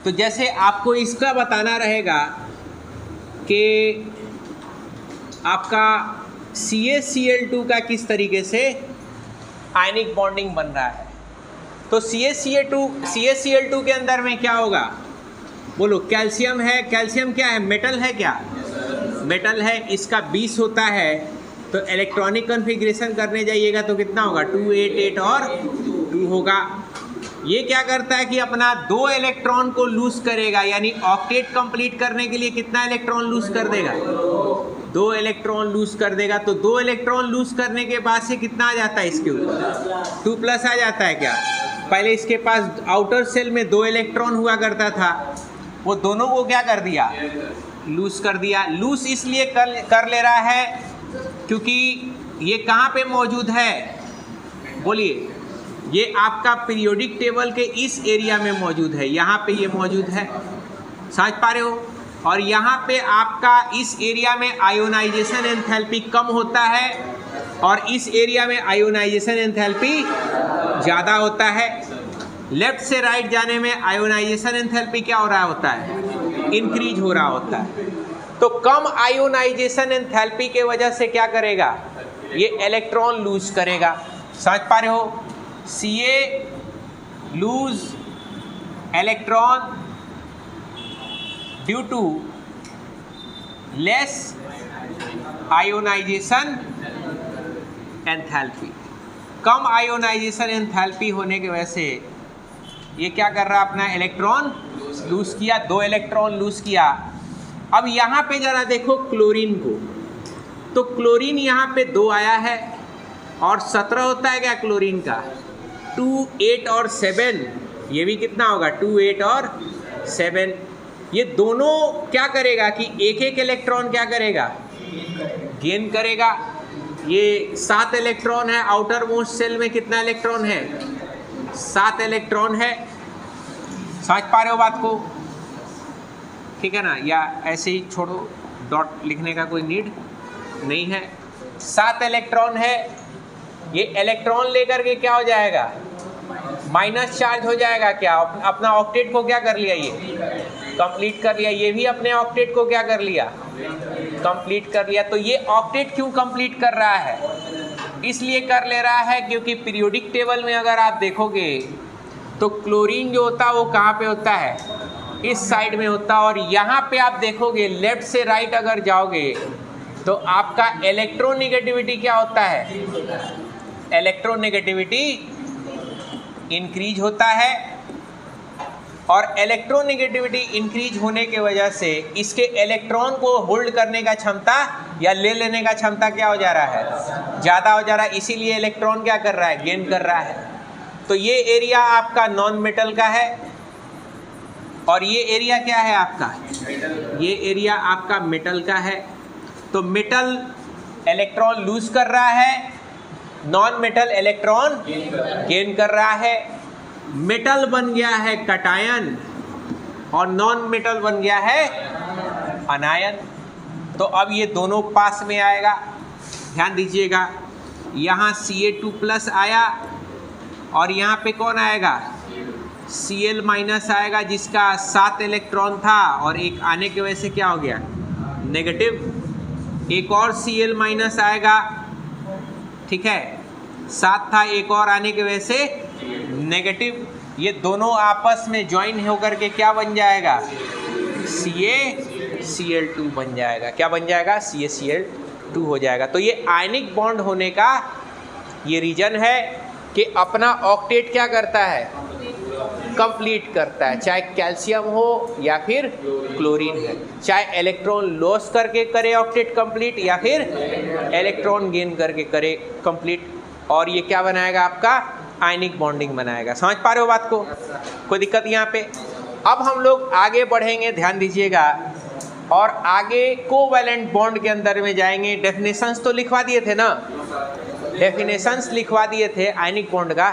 तो जैसे आपको इसका बताना रहेगा कि आपका CaCl2 का किस तरीके से आयनिक बॉन्डिंग बन रहा है। तो CaCl2 के अंदर में क्या होगा, बोलो। कैल्शियम है, कैल्शियम क्या है, मेटल है, क्या मेटल है। इसका 20 होता है, तो इलेक्ट्रॉनिक कॉन्फ़िगरेशन करने जाइएगा तो कितना होगा, 288 और 2 होगा। ये क्या करता है कि अपना 2 इलेक्ट्रॉन को लूज करेगा, यानी ऑक्टेट कंप्लीट करने के लिए कितना इलेक्ट्रॉन लूज कर देगा, 2 इलेक्ट्रॉन लूज कर देगा। तो 2 इलेक्ट्रॉन लूज करने के बाद से कितना आ जाता है, इसके ऊपर 2+ आ जाता है क्या। पहले इसके पास आउटर सेल में 2 इलेक्ट्रॉन हुआ करता था, वो दोनों को क्या कर दिया, लूज कर दिया। लूज इसलिए कर ले रहा है क्योंकि ये कहाँ पे मौजूद है, बोलिए। ये आपका पीरियोडिक टेबल के इस एरिया में मौजूद है, यहाँ पे ये मौजूद है, समझ पा रहे हो। और यहाँ पे आपका इस एरिया में आयोनाइजेशन एंथैल्पी कम होता है और इस एरिया में आयोनाइजेशन एंथैल्पी ज़्यादा होता है। लेफ्ट से राइट जाने में आयोनाइजेशन एंथैल्पी क्या हो रहा होता है, इंक्रीज हो रहा होता है। तो कम आयोनाइजेशन एंथैल्पी के वजह से क्या करेगा, ये इलेक्ट्रॉन लूज करेगा, समझ पा रहे हो। Ca lose electron due to less ionization enthalpy। Come ionisation enthalpy होने की वजह से ये क्या कर रहा है, अपना इलेक्ट्रॉन लूज किया, 2 इलेक्ट्रॉन लूज किया। अब यहाँ पे जरा देखो क्लोरीन को, तो क्लोरीन यहाँ पे 2 आया है और 17 होता है क्या क्लोरीन का, 2, 8 और 7, ये भी कितना होगा, 2, 8 और 7। ये दोनों क्या करेगा कि एक एक इलेक्ट्रॉन क्या करेगा, गेन करेगा। ये 7 इलेक्ट्रॉन है, आउटर मोस्ट सेल में कितना इलेक्ट्रॉन है, 7 इलेक्ट्रॉन है, समझ पा रहे हो बात को, ठीक है ना। या ऐसे ही छोड़ो, डॉट लिखने का कोई नीड नहीं है। 7 इलेक्ट्रॉन है, ये इलेक्ट्रॉन लेकर के क्या हो जाएगा, माइनस चार्ज हो जाएगा। क्या अपना ऑक्टेट को क्या कर लिया, ये कंप्लीट कर लिया। ये भी अपने ऑक्टेट को क्या कर लिया, कंप्लीट कर लिया। तो ये ऑक्टेट क्यों कंप्लीट कर रहा है, इसलिए कर ले रहा है क्योंकि पीरियोडिक टेबल में अगर आप देखोगे तो क्लोरीन जो होता है वो कहाँ पे होता है, इस साइड में होता है। और यहाँ पे आप देखोगे लेफ्ट से राइट अगर जाओगे तो आपका इलेक्ट्रोनेगेटिविटी क्या होता है, इलेक्ट्रोनेगेटिविटी इंक्रीज होता है। और इलेक्ट्रोनेगेटिविटी इंक्रीज होने के वजह से इसके इलेक्ट्रॉन को होल्ड करने का क्षमता या ले लेने का क्षमता क्या हो जा रहा है, ज़्यादा हो जा रहा है। इसीलिए इलेक्ट्रॉन क्या कर रहा है, गेन कर रहा है। तो ये एरिया आपका नॉन मेटल का है और ये एरिया क्या है आपका, ये एरिया आपका मेटल का है। तो मेटल इलेक्ट्रॉन लूज कर रहा है, नॉन मेटल इलेक्ट्रॉन गेन कर रहा है। मेटल बन गया है कटायन और नॉन मेटल बन गया है अनायन। तो अब ये दोनों पास में आएगा, ध्यान दीजिएगा। यहाँ Ca2+ आया और यहाँ पे कौन आएगा, Cl- आएगा, जिसका 7 इलेक्ट्रॉन था और एक आने की वजह से क्या हो गया, नेगेटिव। एक और Cl- आएगा, ठीक है, 7 था, एक और आने की वजह से नेगेटिव। ये दोनों आपस में ज्वाइन होकर के क्या बन जाएगा, CaCl2 बन जाएगा। क्या बन जाएगा, CaCl2 हो जाएगा। तो ये आयनिक बॉन्ड होने का ये रीजन है कि अपना ऑक्टेट क्या करता है, कंप्लीट करता है, चाहे कैल्शियम हो या फिर क्लोरीन है, चाहे इलेक्ट्रॉन लॉस करके करे ऑक्टेट कंप्लीट या फिर इलेक्ट्रॉन गेन करके करे कंप्लीट। और ये क्या बनाएगा, आपका आयनिक बॉन्डिंग बनाएगा। समझ पा रहे हो बात को, कोई दिक्कत यहाँ पे। अब हम लोग आगे बढ़ेंगे, ध्यान दीजिएगा, और आगे कोवैलेंट बॉन्ड के अंदर में जाएंगे। डेफिनेशंस तो लिखवा दिए थे ना, डेफिनेशंस लिखवा दिए थे आयनिक बॉन्ड का,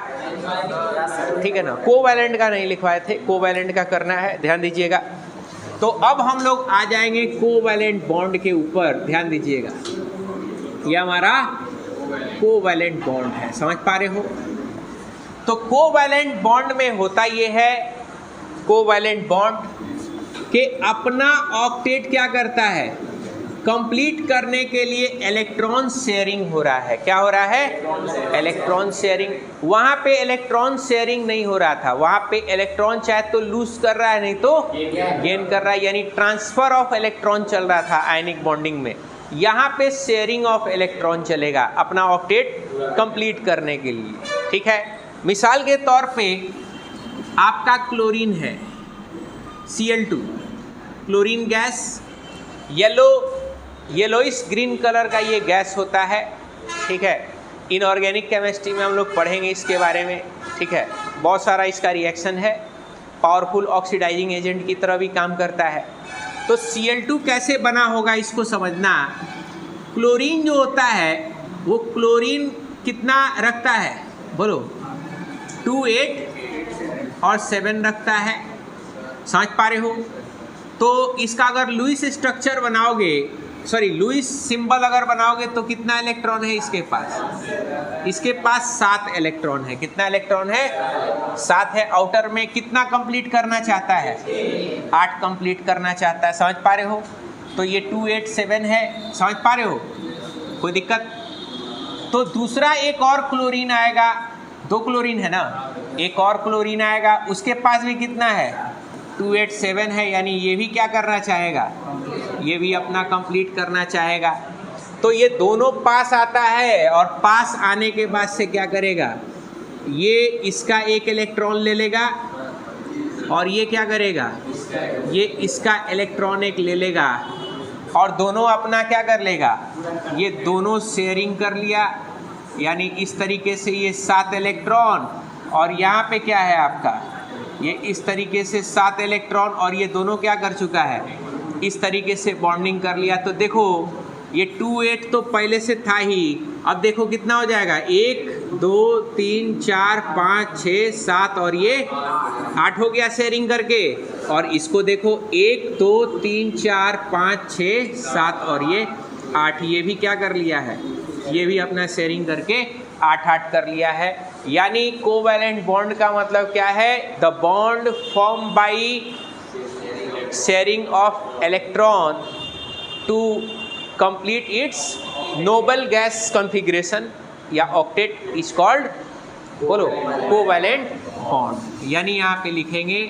ठीक है ना, कोवैलेंट का नहीं लिखवाए थे, कोवैलेंट का करना है, ध्यान दीजिएगा। तो अब हम लोग आ जाएंगे कोवैलेंट बॉन्ड के ऊपर, ध्यान दीजिएगा। ये हमारा कोवैलेंट बॉन्ड है, समझ पा रहे हो। तो कोवैलेंट बॉन्ड में होता ये है कोवैलेंट बॉन्ड के अपना ऑक्टेट क्या करता है, कंप्लीट करने के लिए इलेक्ट्रॉन शेयरिंग हो रहा है। क्या हो रहा है, इलेक्ट्रॉन शेयरिंग। वहां पे इलेक्ट्रॉन शेयरिंग नहीं हो रहा था, वहां पे इलेक्ट्रॉन चाहे तो लूज कर रहा है नहीं तो गेन कर रहा है, यानी ट्रांसफर ऑफ इलेक्ट्रॉन चल रहा था आयनिक बॉन्डिंग में। यहाँ पे शेयरिंग ऑफ इलेक्ट्रॉन चलेगा अपना ऑक्टेट कंप्लीट करने के लिए। ठीक है, मिसाल के तौर पे आपका क्लोरीन है Cl2, chlorine gas yellowish green colour का ये गैस होता है। ठीक है, इनऑर्गेनिक केमिस्ट्री में हम लोग पढ़ेंगे इसके बारे में। ठीक है, बहुत सारा इसका रिएक्शन है, पावरफुल ऑक्सीडाइजिंग एजेंट की तरह भी काम करता है। तो Cl2 कैसे बना होगा इसको समझना। क्लोरीन जो होता है वो क्लोरीन कितना रखता है, बोलो 2, 8 और 7 रखता है, समझ पा रहे हो। तो इसका अगर लुईस स्ट्रक्चर बनाओगे, सॉरी लुईस सिंबल अगर बनाओगे तो कितना इलेक्ट्रॉन है इसके पास, इसके पास 7 इलेक्ट्रॉन है। कितना इलेक्ट्रॉन है, 7 है। आउटर में कितना कंप्लीट करना चाहता है, 8 कंप्लीट करना चाहता है, समझ पा रहे हो। तो ये 2, 8, 7 है, समझ पा रहे हो, कोई दिक्कत। तो दूसरा एक और क्लोरीन आएगा, 2 क्लोरीन है ना, एक और क्लोरीन आएगा, उसके पास भी कितना है 2, 8, 7 है, यानी ये भी क्या करना चाहेगा, ये भी अपना कंप्लीट करना चाहेगा। तो ये दोनों पास आता है और पास आने के बाद से क्या करेगा, ये इसका एक इलेक्ट्रॉन ले लेगा और ये क्या करेगा, ये इसका इलेक्ट्रॉन एक ले लेगा और दोनों अपना क्या कर लेगा, ये दोनों शेयरिंग कर लिया। यानी इस तरीके से ये 7 इलेक्ट्रॉन और यहाँ पे क्या है आपका, ये इस तरीके से 7 इलेक्ट्रॉन और ये दोनों क्या कर चुका है, इस तरीके से बॉन्डिंग कर लिया। तो देखो ये 2, 8 तो पहले से था ही, अब देखो कितना हो जाएगा, 1, 2, 3, 4, 5, 6, 7 और ये 8 हो गया शेयरिंग करके। और इसको देखो 1, 2, 3, 4, 5, 6, 7 और ये 8, ये भी क्या कर लिया है, ये भी अपना शेयरिंग करके 8 कर लिया है। यानी कोवैलेंट बॉन्ड का मतलब क्या है, the bond form by sharing of electron to complete its noble gas configuration या ऑक्टेट इज कॉल्ड, बोलो, कोवैलेंट बॉन्ड। यानी यहाँ पे लिखेंगे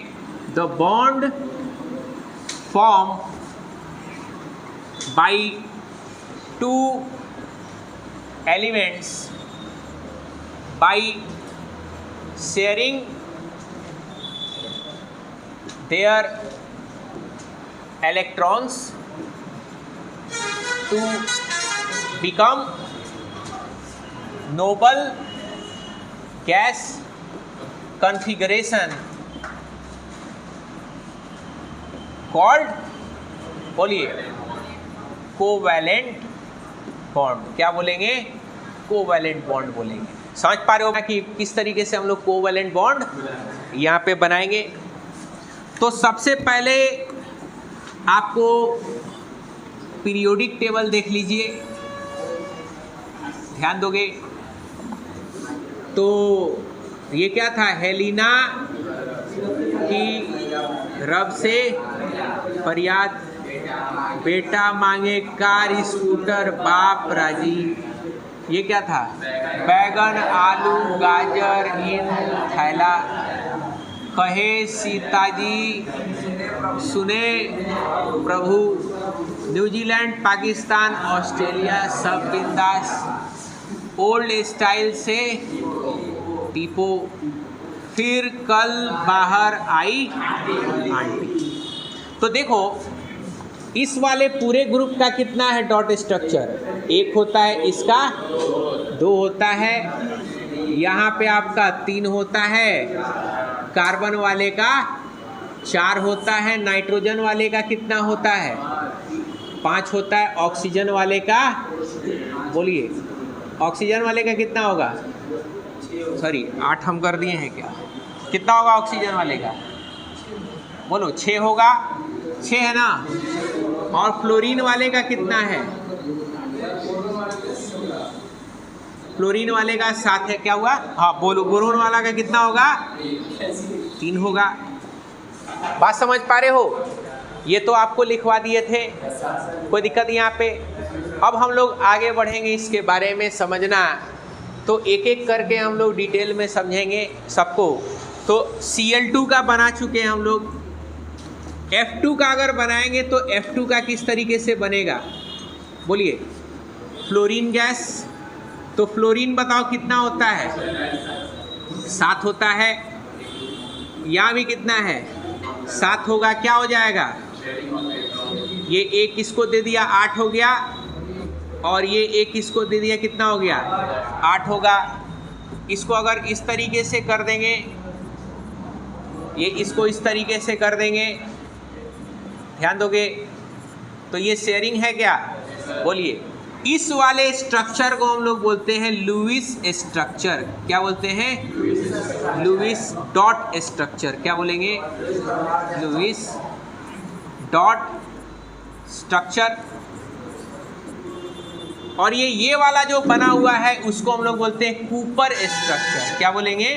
the bond form by 2 elements by sharing their electrons to become noble gas configuration called, बोलिए, covalent bond. क्या बोलेंगे, covalent bond बोलेंगे। समझ पा रहे हो कि किस तरीके से हम लोग कोवैलेंट बॉन्ड यहाँ पे बनाएंगे। तो सबसे पहले आपको पीरियोडिक टेबल देख लीजिए, ध्यान दोगे तो ये क्या था, हेलिना की रब से फरियाद, बेटा मांगे कार स्कूटर बाप राजी। ये क्या था, बैगन आलू गाजर इन थैला, कहे सीताजी सुने प्रभु, न्यूजीलैंड पाकिस्तान ऑस्ट्रेलिया सब बिंदास, ओल्ड स्टाइल से टीपो, फिर कल बाहर आई आंटी। तो देखो इस वाले पूरे ग्रुप का कितना है डॉट स्ट्रक्चर, 1 होता है, इसका 2 होता है, यहाँ पे आपका 3 होता है, कार्बन वाले का 4 होता है, नाइट्रोजन वाले का कितना होता है 5 होता है, ऑक्सीजन वाले का, बोलिए ऑक्सीजन वाले का कितना होगा, सॉरी 8 हम कर दिए हैं क्या, कितना होगा ऑक्सीजन वाले का, बोलो 6 होगा, 6 है ना। और फ्लोरीन वाले का कितना है, फ्लोरीन वाले का 7 है, क्या हुआ, हाँ बोलो, बोरोन वाला का कितना होगा 3 होगा। बात समझ पा रहे हो? ये तो आपको लिखवा दिए थे, कोई दिक्कत यहाँ पे। अब हम लोग आगे बढ़ेंगे इसके बारे में समझना, तो एक एक करके हम लोग डिटेल में समझेंगे सबको। तो Cl2 का बना चुके हैं हम लोग, F2 का अगर बनाएंगे तो F2 का किस तरीके से बनेगा बोलिए? फ्लोरीन गैस, तो फ्लोरीन बताओ कितना होता है? 7 होता है। यहाँ भी कितना है? 7 होगा, क्या हो जाएगा? ये एक इसको दे दिया 8 हो गया, और ये एक इसको दे दिया कितना हो गया? 8 होगा। इसको अगर इस तरीके से कर देंगे, ये इसको इस तरीके से कर देंगे, ध्यान दोगे तो ये शेयरिंग है क्या बोलिए? इस वाले स्ट्रक्चर को हम लोग बोलते हैं लुईस स्ट्रक्चर। क्या बोलते हैं? Lewis dot structure. क्या बोलेंगे? Lewis dot structure. और ये वाला जो बना हुआ है उसको हम लोग बोलते हैं कूपर स्ट्रक्चर। क्या बोलेंगे?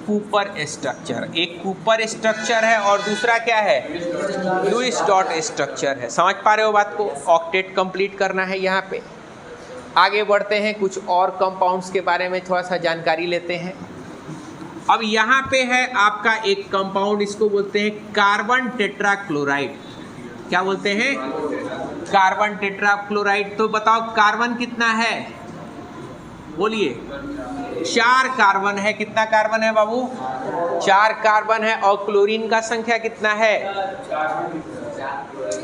Cooper structure. एक कूपर स्ट्रक्चर है और दूसरा क्या है? लुईस डॉट स्ट्रक्चर है। समझ पा रहे हो बात को? ऑक्टेट कंप्लीट करना है यहाँ पे। आगे बढ़ते हैं, कुछ और कंपाउंड्स के बारे में थोड़ा सा जानकारी लेते हैं। अब यहाँ पे है आपका एक कंपाउंड, इसको बोलते हैं कार्बन टेट्राक्लोराइड। क्या बोलते हैं? Carbon tetrachloride. तो बताओ कार्बन कितना है बोलिए? 4 कार्बन है। कितना कार्बन है बाबू? 4 कार्बन है। और क्लोरीन का संख्या कितना है?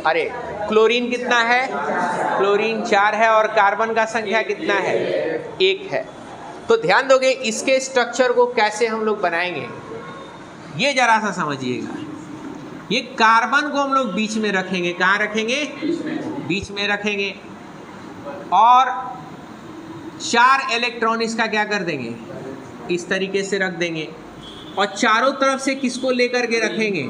अरे क्लोरीन कितना है? क्लोरीन 4 है और कार्बन का संख्या कितना है? 1 है। तो ध्यान दोगे इसके स्ट्रक्चर को कैसे हम लोग बनाएंगे, ये जरा सा समझिएगा। ये कार्बन को हम लोग बीच में रखेंगे। कहाँ रखेंगे? बीच में रखेंगे। और 4 इलेक्ट्रॉन इसका क्या कर देंगे? इस तरीके से रख देंगे। और चारों तरफ से किसको लेकर के रखेंगे?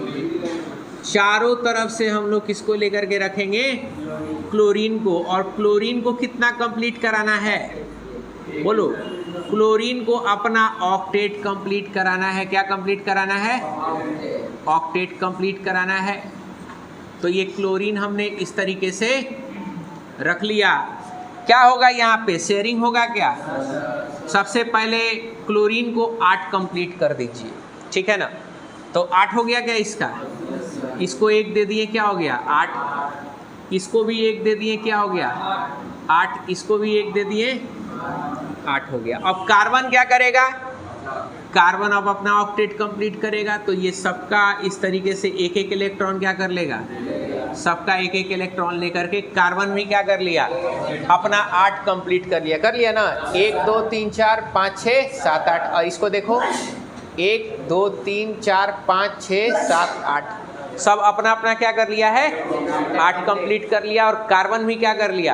चारों तरफ से हम लोग किसको लेकर के रखेंगे? क्लोरीन को। और क्लोरीन को कितना कंप्लीट कराना है बोलो? क्लोरीन को अपना ऑक्टेट कंप्लीट कराना है। क्या कंप्लीट कराना है? ऑक्टेट कंप्लीट कराना है। तो ये क्लोरीन हमने इस तरीके से रख लिया। क्या होगा यहाँ पे? शेयरिंग होगा क्या? सबसे पहले क्लोरीन को 8 कंप्लीट कर दीजिए, ठीक है ना? तो 8 हो गया क्या इसका? इसको 1 दे दिए, क्या हो गया? 8। इसको भी 1 दे दिए, क्या हो गया? 8। इसको भी 1 दे दिए, 8 हो गया। अब कार्बन क्या करेगा? कार्बन अब अपना ऑक्टेट कंप्लीट करेगा। तो ये सबका इस तरीके से एक एक इलेक्ट्रॉन क्या कर लेगा? सबका एक एक इलेक्ट्रॉन लेकर के कार्बन भी क्या कर लिया? अपना 8 कंप्लीट कर लिया। कर लिया ना? 1 2 3 4 5 6 7 8। और इसको देखो 1 2 3 4 5 6 7 8, सब अपना अपना क्या कर लिया है? 8 कंप्लीट कर लिया। और कार्बन भी क्या कर लिया?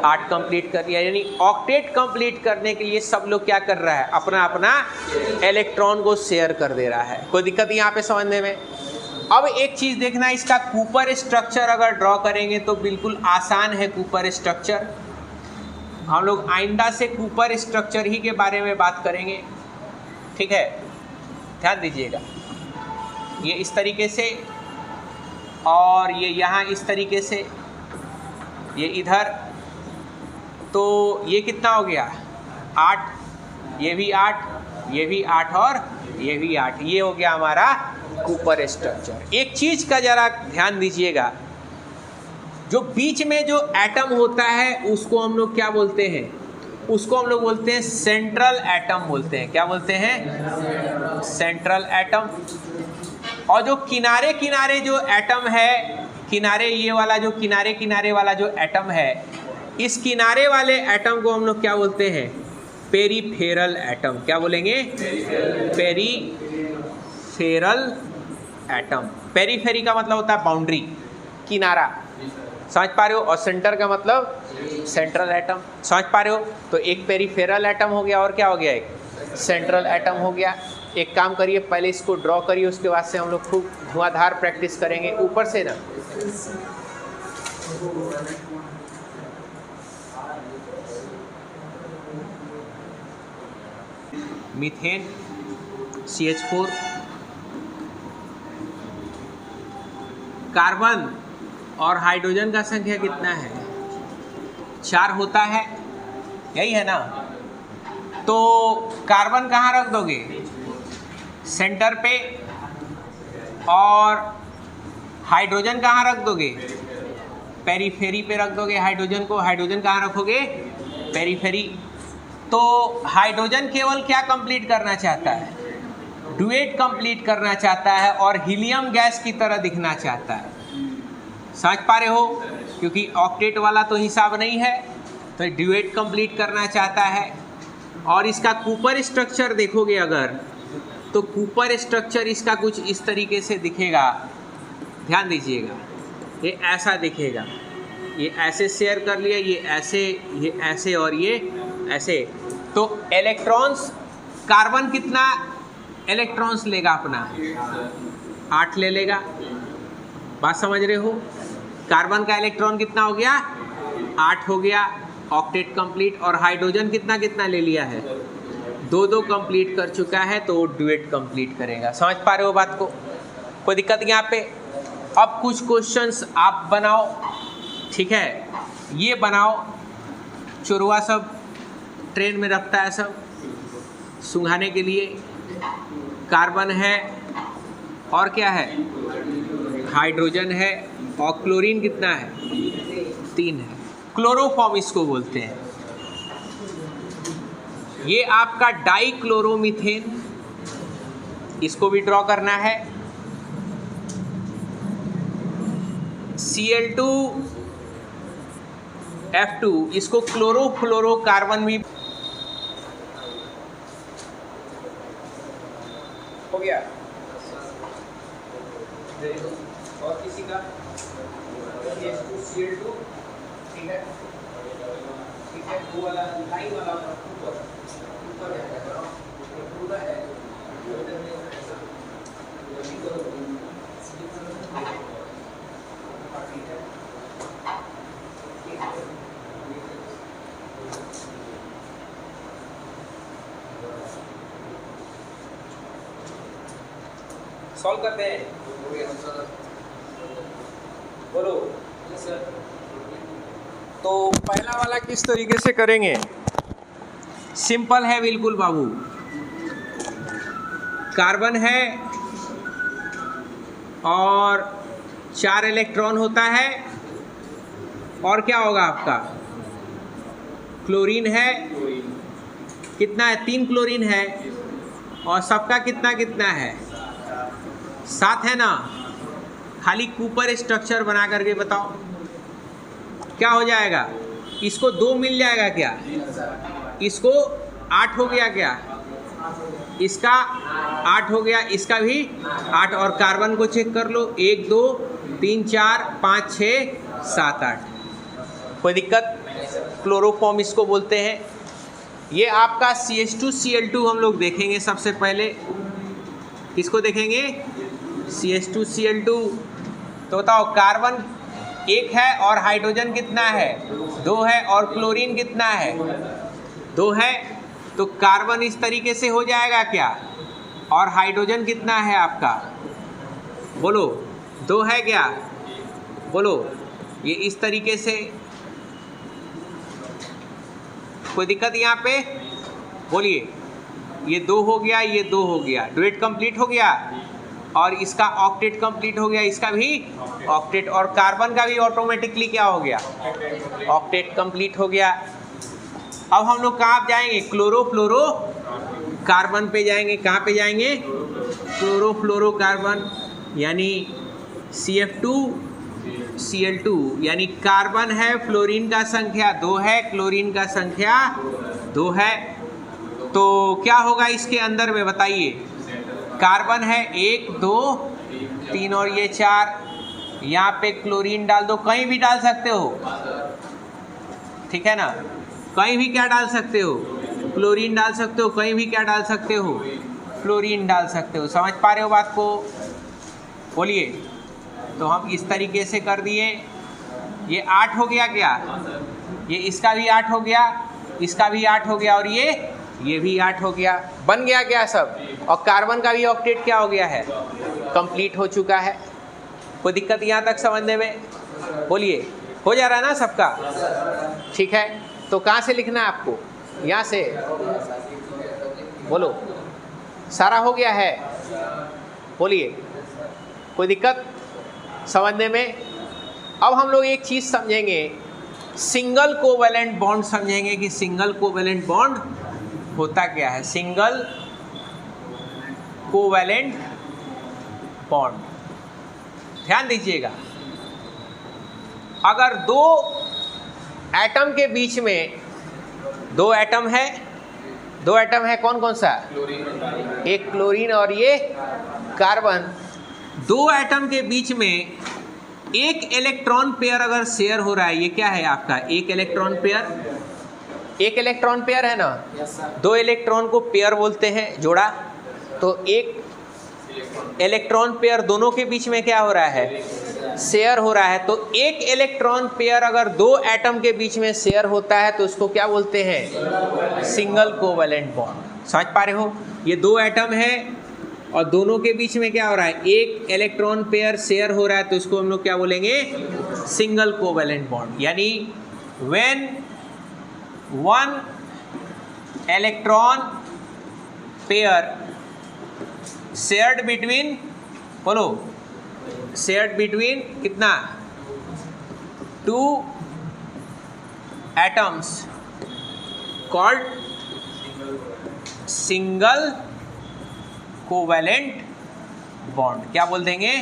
8 कंप्लीट कर लिया। यानी ऑक्टेट कंप्लीट करने के लिए सब लोग क्या कर रहा है? अपना अपना इलेक्ट्रॉन को शेयर कर दे रहा है। कोई दिक्कत यहाँ पे समझने में? अब एक चीज़ देखना, इसका कूपर स्ट्रक्चर अगर ड्रॉ करेंगे तो बिल्कुल आसान है कूपर स्ट्रक्चर। हम लोग आइंदा से कूपर स्ट्रक्चर ही के बारे में बात करेंगे, ठीक है? ध्यान दीजिएगा। ये इस तरीके से, और ये यहाँ इस तरीके से, ये इधर। तो ये कितना हो गया? 8। ये भी 8, ये भी 8 और ये भी 8। ये हो गया हमारा कूपर स्ट्रक्चर। एक चीज़ का जरा ध्यान दीजिएगा, जो बीच में जो एटम होता है उसको हम लोग क्या बोलते हैं? उसको हम लोग बोलते हैं सेंट्रल एटम बोलते हैं। क्या बोलते हैं? Central atom. और जो किनारे किनारे जो एटम है, किनारे ये वाला जो किनारे किनारे वाला जो एटम है, इस किनारे वाले एटम को हम लोग क्या बोलते हैं? Peripheral atom. क्या बोलेंगे? Peripheral atom. पेरीफेरी का मतलब होता है बाउंड्री, किनारा। समझ पा रहे हो? और सेंटर का मतलब सेंट्रल एटम। समझ पा रहे हो? तो एक पेरीफेरल एटम हो गया, और क्या हो गया? एक सेंट्रल एटम हो गया। एक काम करिए, पहले इसको ड्रॉ करिए, उसके बाद से हम लोग खूब धुआंधार प्रैक्टिस करेंगे ऊपर से ना। मीथेन CH4, कार्बन और हाइड्रोजन का संख्या कितना है? 4 होता है, यही है ना। तो कार्बन कहाँ रख दोगे? सेंटर पे। और हाइड्रोजन कहाँ रख दोगे? पेरीफेरी पे रख दोगे हाइड्रोजन को। हाइड्रोजन कहाँ रखोगे? पेरीफेरी। तो हाइड्रोजन केवल क्या कंप्लीट करना चाहता है? ड्यूएट कंप्लीट करना चाहता है और हीलियम गैस की तरह दिखना चाहता है। समझ पा रहे हो? क्योंकि ऑक्टेट वाला तो हिसाब नहीं है, तो ड्यूएट कंप्लीट करना चाहता है। और इसका कूपर स्ट्रक्चर देखोगे अगर, तो कूपर स्ट्रक्चर इसका कुछ इस तरीके से दिखेगा। ध्यान दीजिएगा, ये ऐसा दिखेगा। ये ऐसे शेयर कर लिया, ये ऐसे और ये ऐसे। तो इलेक्ट्रॉन्स, कार्बन कितना इलेक्ट्रॉन्स लेगा अपना? 8 ले लेगा। बात समझ रहे हो? कार्बन का इलेक्ट्रॉन कितना हो गया? 8 हो गया, ऑक्टेट कंप्लीट। और हाइड्रोजन कितना कितना ले लिया है? 2 कंप्लीट कर चुका है, तो ड्यूएट कंप्लीट करेगा। समझ पा रहे हो बात को? कोई दिक्कत यहाँ पे? अब कुछ क्वेश्चंस आप बनाओ, ठीक है? ये बनाओ, चुरुआ सब ट्रेन में रखता है सब सुंघाने के लिए। कार्बन है और क्या है? हाइड्रोजन है। और क्लोरीन कितना है? 3 है। क्लोरोफॉर्म इसको बोलते हैं। ये आपका डाइक्लोरोमीथेन, इसको भी ड्रॉ करना है। Cl2F2, इसको क्लोरोफ्लोरोकार्बन भी हो गया। और किसी का Cl2, ठीक है, ठीक है। वो वाला लाइन वाला ऊपर पूरा है। सॉल्व करते हैं। बोलो। तो पहला वाला किस तरीके से करेंगे? सिंपल है बिल्कुल बाबू। कार्बन है और 4 इलेक्ट्रॉन होता है। और क्या होगा आपका? क्लोरीन है, कितना है? 3 क्लोरीन है। और सबका कितना कितना है? 7 है ना। खाली कूपर स्ट्रक्चर बना करके बताओ क्या हो जाएगा? इसको 2 मिल जाएगा क्या? इसको 8 हो गया क्या? इसका 8 हो गया, इसका भी 8। और कार्बन को चेक कर लो, 1 2 3 4 5 6 7 8। कोई दिक्कत? क्लोरोफॉर्म इसको बोलते हैं। ये आपका CH2Cl2 हम लोग देखेंगे सबसे पहले। किसको देखेंगे? CH2Cl2। तो बताओ, कार्बन 1 है और हाइड्रोजन कितना है? 2 है। और क्लोरीन कितना है? 2 है। तो कार्बन इस तरीके से हो जाएगा क्या? और हाइड्रोजन कितना है आपका? बोलो। 2 है क्या? बोलो। ये इस तरीके से। कोई दिक्कत यहाँ पे? बोलिए। ये 2 हो गया, ये 2 हो गया, ड्यूएट कंप्लीट हो गया। और इसका ऑक्टेट कंप्लीट हो गया, इसका भी ऑक्टेट। और कार्बन का भी ऑटोमेटिकली क्या हो गया? ऑक्टेट कंप्लीट हो गया। अब हम लोग कहाँ जाएंगे? क्लोरोफ्लोरो कार्बन पे जाएंगे। कहाँ पे जाएंगे? क्लोरोफ्लोरोकार्बन, यानी CF2Cl2, यानी कार्बन है, फ्लोरीन का संख्या 2 है, क्लोरीन का संख्या 2 है। तो क्या होगा इसके अंदर में बताइए? कार्बन है 1 2 3 और ये 4। यहाँ पे क्लोरीन डाल दो, कहीं भी डाल सकते हो, ठीक है ना? कहीं भी क्या डाल सकते हो? क्लोरीन डाल सकते हो। कहीं भी क्या डाल सकते हो? फ्लोरीन डाल सकते हो। समझ पा रहे हो बात को? बोलिए। तो हम इस तरीके से कर दिए। ये 8 हो गया क्या? ये इसका भी 8 हो गया, इसका भी 8 हो गया, और ये भी 8 हो गया। बन गया क्या सब? और कार्बन का भी ऑक्टेट क्या हो गया है? कंप्लीट हो चुका है। कोई दिक्कत यहाँ तक समझने में? बोलिए, हो जा रहा है ना सबका? ठीक है, तो कहाँ से लिखना है आपको? यहाँ से बोलो, सारा हो गया है? बोलिए, कोई दिक्कत समझने में? अब हम लोग एक चीज़ समझेंगे, सिंगल कोवैलेंट बॉन्ड समझेंगे कि सिंगल कोवैलेंट बॉन्ड होता क्या है। सिंगल कोवैलेंट बॉन्ड, ध्यान दीजिएगा, अगर दो एटम के बीच में दो एटम है, कौन कौन सा? एक क्लोरीन और ये कार्बन। दो एटम के बीच में एक इलेक्ट्रॉन पेयर अगर शेयर हो रहा है, ये क्या है आपका? एक इलेक्ट्रॉन पेयर। एक इलेक्ट्रॉन पेयर है ना? दो इलेक्ट्रॉन को पेयर बोलते हैं, जोड़ा। तो एक इलेक्ट्रॉन पेयर दोनों के बीच में क्या हो रहा है? शेयर हो रहा है। तो एक इलेक्ट्रॉन पेयर अगर दो एटम के बीच में शेयर होता है तो उसको क्या बोलते हैं? Single covalent bond. समझ पा रहे हो? ये दो एटम है और दोनों के बीच में क्या हो रहा है? एक इलेक्ट्रॉन पेयर शेयर हो रहा है, तो इसको हम लोग क्या बोलेंगे? Single covalent bond. यानी when one electron pair shared between, बोलो, शेयर्ड बिटवीन कितना? Two atoms called single covalent bond. क्या बोल देंगे?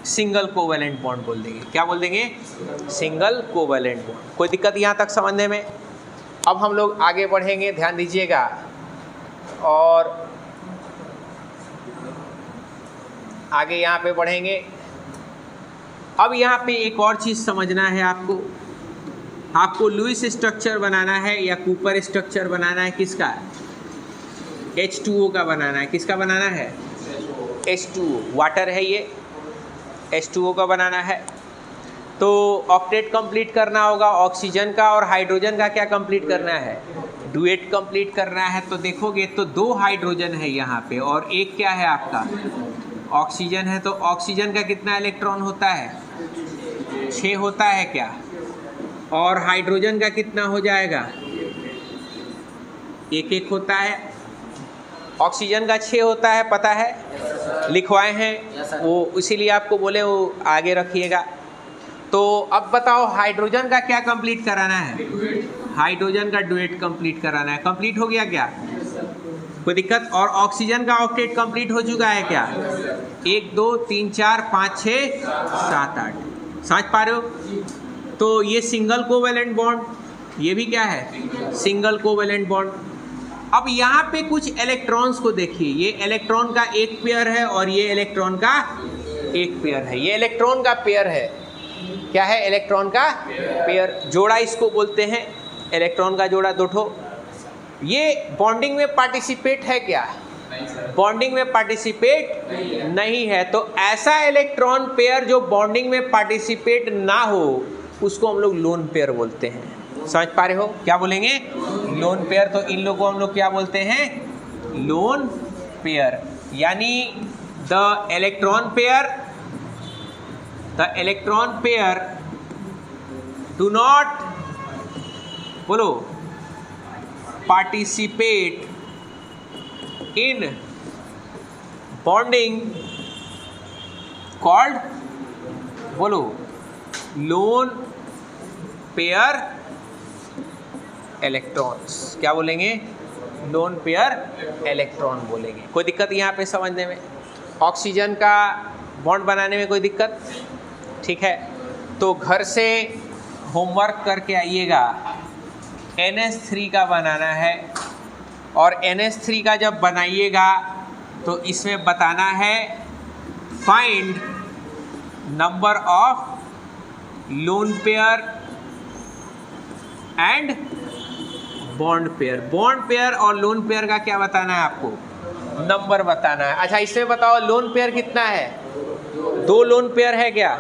सिंगल कोवैलेंट बॉन्ड बोल देंगे। क्या बोल देंगे? Single covalent bond. कोई दिक्कत यहाँ तक समझने में? अब हम लोग आगे बढ़ेंगे, ध्यान दीजिएगा, और आगे यहाँ पे बढ़ेंगे। अब यहाँ पे एक और चीज़ समझना है आपको। आपको लुईस स्ट्रक्चर बनाना है या कूपर स्ट्रक्चर बनाना है। किसका? H2O का बनाना है। किसका बनाना है? H2O, वाटर है ये, H2O का बनाना है। तो ऑक्टेट कंप्लीट करना होगा। ऑक्सीजन का और हाइड्रोजन का क्या कंप्लीट करना है? डुएट कंप्लीट करना है। तो देखोगे तो दो हाइड्रोजन है यहाँ पे और एक क्या है आपका? ऑक्सीजन है। तो ऑक्सीजन का कितना इलेक्ट्रॉन होता है? 6 होता है क्या? और हाइड्रोजन का कितना हो जाएगा? 1 होता है। ऑक्सीजन का 6 होता है, पता है, लिखवाए हैं वो, इसीलिए आपको बोले वो आगे रखिएगा। तो अब बताओ हाइड्रोजन का क्या कंप्लीट कराना है? हाइड्रोजन का डुएट कंप्लीट कराना है। कंप्लीट हो गया क्या? कोई दिक्कत? और ऑक्सीजन का ऑक्टेट कंप्लीट हो चुका है क्या? 1 2 3 4 5 6 7 8। समझ पा रहे हो? तो ये सिंगल कोवैलेंट बॉन्ड, ये भी क्या है? Single covalent bond. अब यहाँ पे कुछ इलेक्ट्रॉन्स को देखिए। ये इलेक्ट्रॉन का एक पेयर है और ये इलेक्ट्रॉन का एक पेयर है। ये इलेक्ट्रॉन का पेयर है। क्या है? इलेक्ट्रॉन का पेयर, जोड़ा इसको बोलते हैं। इलेक्ट्रॉन का जोड़ा, दो ठो। ये बॉन्डिंग में पार्टिसिपेट है क्या? बॉन्डिंग में पार्टिसिपेट नहीं है। तो ऐसा इलेक्ट्रॉन पेयर जो बॉन्डिंग में पार्टिसिपेट ना हो उसको हम लोग लोन पेयर बोलते हैं। समझ पा रहे हो? क्या बोलेंगे? Lone pair. तो इन लोगों को हम लोग क्या बोलते हैं? Lone pair. यानी the electron pair do not, बोलो, पार्टिसिपेट इन बॉन्डिंग कॉल्ड, बोलो, लोन पेयर इलेक्ट्रॉन्स। क्या बोलेंगे? लोन पेयर इलेक्ट्रॉन बोलेंगे। कोई दिक्कत यहाँ पे समझने में? ऑक्सीजन का बॉन्ड बनाने में कोई दिक्कत? ठीक है, तो घर से होमवर्क करके आइएगा। NH3 का बनाना है और NH3 का जब बनाइएगा तो इसमें बताना है find number of lone pair and bond pair. Bond pair और लोन पेयर का क्या बताना है आपको? नंबर बताना है। अच्छा, इसमें बताओ लोन पेयर कितना है? 2 लोन पेयर है क्या?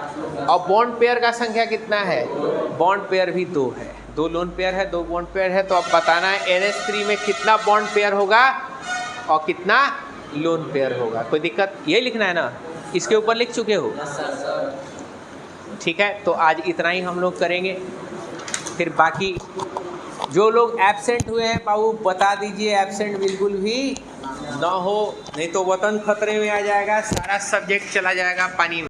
और बॉन्ड पेयर का संख्या कितना है? बॉन्ड पेयर भी 2 है। 2 लोन पेयर है, 2 बॉन्ड पेयर है। तो अब बताना है NH3 में कितना बॉन्ड पेयर होगा और कितना लोन पेयर होगा। कोई दिक्कत? यही लिखना है ना? इसके ऊपर लिख चुके हो? ठीक है, तो आज इतना ही हम लोग करेंगे। फिर बाकी जो लोग एब्सेंट हुए हैं बाबू बता दीजिए, एब्सेंट बिल्कुल भी ना हो, नहीं तो वतन खतरे में आ जाएगा, सारा सब्जेक्ट चला जाएगा पानी में।